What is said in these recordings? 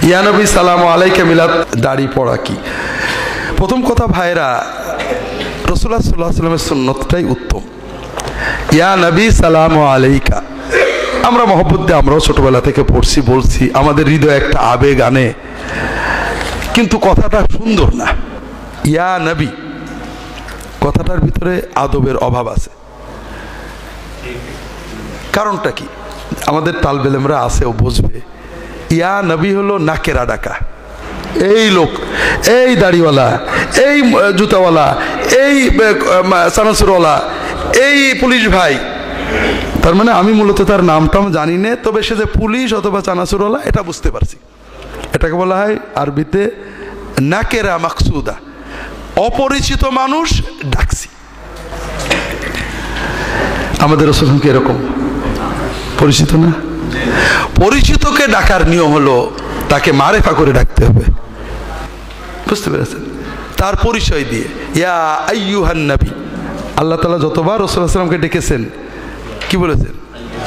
ইয়া নবী সালামু আলাইকা মিলাদ দাড়ি পড়া কি? প্রথম কথা ভাইরা, রাসূলুল্লাহ সাল্লাল্লাহু আলাইহি ওয়াসাল্লামের সুন্নতটাই উত্তম। ইয়া নবী সালামু আলাইকা, আমরা মহব্বত দিয়ে আমরাও ছোটবেলা থেকে পড়ছি, বলছি, আমাদের হৃদয়ে একটা আবেগ আনে, কিন্তু কথাটা সুন্দর না। ইয়া নবী কথাটার ভিতরে আদবের অভাব আছে। কারণটা কি? আমাদের তালবেলেমরা আছে, ও বুঝবে। ইয়া নবী হলো নাকেরা ডাকা, এই লোক, এই দাড়িওয়ালা, এই জুতাওয়ালা, এই চানাচুরওয়ালা, এই পুলিশ ভাই। তার মানে আমি মূলত তার নামটাও জানি না, তবে সে যে পুলিশ অথবা চানাচুরওয়ালা এটা বুঝতে পারছি। এটাকে বলা হয় আরবিতে নাকেরা মাকসুদা, অপরিচিত মানুষ ডাকছি। আমাদের রাসূল কি এরকম পরিচিত না? পরিচিতকে ডাকার নিয়ম হলো তাকে মারেফা করে ডাকতে হবে, বুঝতে পেরেছেন? তার পরিচয় দিয়ে। ইয়া আইয়ুহান নবী, আল্লাহ তাআলা যতবার রাসূল সাল্লাল্লাহু আলাইহি ওয়াসাল্লামকে ডেকেছেন কি বলেছেন?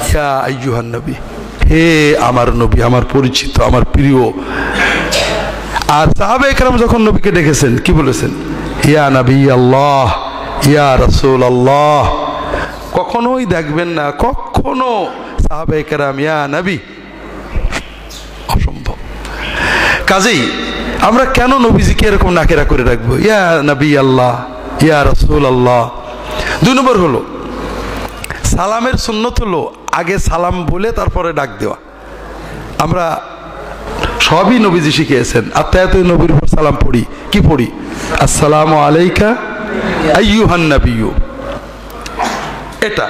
ইয়া আইয়ুহান নবী, হে আমার নবী, আমার পরিচিত, আমার প্রিয়। আর সাহাবায়ে কেরাম যখন নবীকে ডেকেছেন কি বলেছেন? ইয়া নবী আল্লাহ, ইয়া রাসূল আল্লাহ। কখনোই দেখবেন না কখনো সাহাবায়ে কেরাম ইয়া নবী, অসম্ভব। কাজেই আমরা কেন নবীজিকে এরকম নাকেরা করে রাখবো? ইয়া নবী আল্লাহ, ইয়া রাসূল আল্লাহ। 2 নম্বর হলো সালামের সুন্নত হলো আগে সালাম বলে তারপরে ডাক দেওয়া। আমরা সবই নবীজি শিখিয়েছেন। আত্তাহিয়াতু নবীর উপর সালাম পড়ি, কি পড়ি? আসসালামু আলাইকা আইয়ুহান নবিয়্যু। এটা।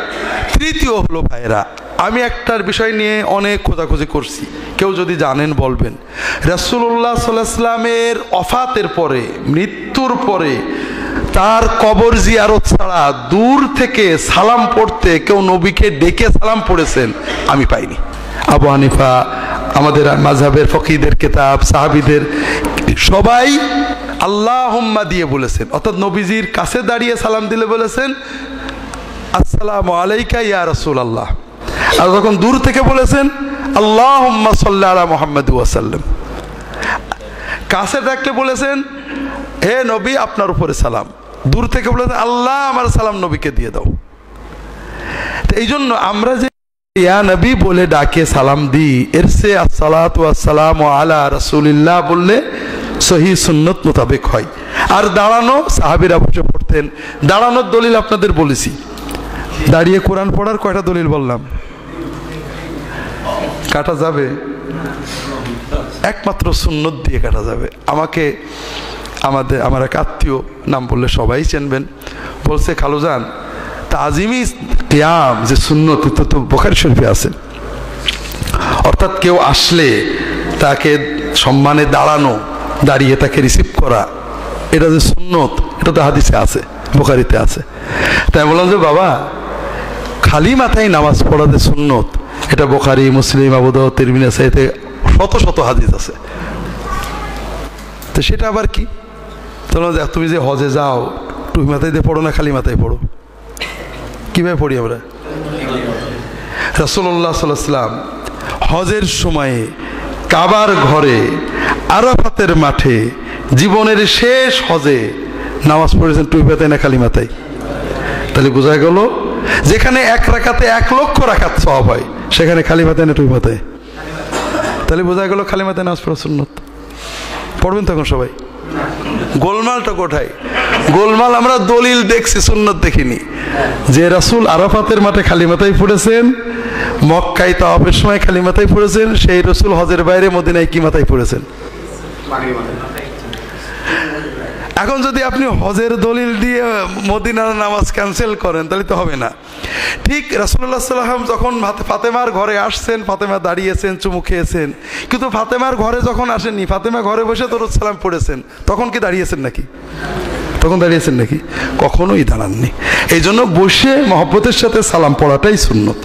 তৃতীয় হলো ভাইরা, আমি একটার বিষয় নিয়ে অনেক খোঁজাখুঁজি করছি, কেউ যদি জানেন বলবেন। রাসূলুল্লাহ সাল্লাল্লাহু আলাইহি ওয়াসাল্লামের ওফাতের পরে, মৃত্যুর পরে তার কবর জিয়ারত ছাড়া দূর থেকে সালাম পড়তে কেউ নবীকে ডেকে সালাম পড়েছেন আমি পাইনি। আবু হানিফা, আমাদের মাযহাবের ফকিহদের কিতাব, সাহাবীদের সবাই আল্লাহুম্মা দিয়ে বলেছেন, অর্থাৎ নবীজির কাছে দাঁড়িয়ে সালাম দিলে বলেছেন আসসালামু আলাইকা ইয়া রাসূলুল্লাহ। আর যখন দূর থেকে বলেছেন আল্লাহুম্মা সাল্লি আলা মুহাম্মাদ ওয়া সাল্লাম। কাছে ডাকতে বলেছেন হে নবী আপনার উপরে সালাম। দূর থেকে বলেছেন আল্লাহ আমার সালাম নবীকে দিয়ে দাও। এই জন্য আমরা যে ইয়া নবী বলে ডাকে সালাম দিই, এর সে আসসালাতু ওয়াসসালামু আলা রাসূলিল্লাহ বললে সহিহ সুন্নত মোতাবেক হয়। আর দাঁড়ানো, সাহাবীরা বসে পড়তেন, দাঁড়ানোর দলিল আপনাদের বলেছি। দাঁড়িয়ে কোরআন পড়ার কয়টা দলিল বললাম? কাটা যাবে একমাত্র সুন্নত দিয়ে কাটা যাবে। আমাকে আমার এক আত্মীয়, নাম বললে সবাই চিনবেন, বলছে খালুজান তাজিমি কিয়াম যে সুন্নত তো বুখারী শরীফে আছে, অর্থাৎ কেউ আসলে তাকে সম্মানে দাঁড়ানো, দাঁড়িয়ে তাকে রিসিভ করা, এটা যে সুন্নত, এটা তো হাদিসে আছে, বুখারীতে আছে। তাই বললাম যে বাবা, খালি মাথায় নামাজ পড়া যে সুন্নত, এটা বুখারী, মুসলিম, আবু দাউদ, তিরমিজি, নাসাঈতে শত শত হাদিস আছে। তো সেটা আবার কি? তুমি যে হজে যাও, টুপি মাথায় দিয়ে পড়ো না খালি মাথায় পড়ো? কিভাবে পড়ি আমরা? রাসূলুল্লাহ সাল্লাল্লাহু আলাইহি ওয়াসাল্লাম হজের সময়ে কাবার ঘরে, আরাফাতের মাঠে, জীবনের শেষ হজে নামাজ পড়েছেন টুপি মাথায় না খালি মাথায়? তাহলে বোঝা গেল যেখানে 1 রাকাতে 1 লক্ষ রাকাত সওয়াব হয়, সেখানে খালি মাথায় না টুপি মাথায়? তাহলে বোঝা গেল খালি মাথায় নামাজ পড়া সুন্নত। পড়বেন তখন সবাই। গোলমালটা কোথায়? গোলমাল আমরা দলিল দেখছি, সুন্নত দেখিনি। যে রাসূল আরাফাতের মাঠে খালি মাথায় পড়েছেন, মক্কায় তাওয়াফের সময় খালি মাথায় পড়েছেন, সেই রাসূল হজের বাইরে মদিনায় কি মাথায় পড়েছেন? এখন যদি আপনি হজের দলিল দিয়ে মদিনার নামাজ ক্যান্সেল করেন তাহলে তো হবে না। ঠিক রাসূলুল্লাহ সাল্লাল্লাহু আলাইহি ওয়াসাল্লাম যখন ফাতেমার ঘরে আসছেন, ফাতেমা দাঁড়িয়েছেন, চুমু খেয়েছেন, কিন্তু ফাতেমার ঘরে যখন আসেননি, ফাতেমা ঘরে বসে দরুদ সালাম পড়েছেন, তখন কি দাঁড়িয়েছেন নাকি? তখন দাঁড়িয়েছেন নাকি? কখনোই দাঁড়াননি। এই জন্য বসে মহব্বতের সাথে সালাম পড়াটাই সুন্নত।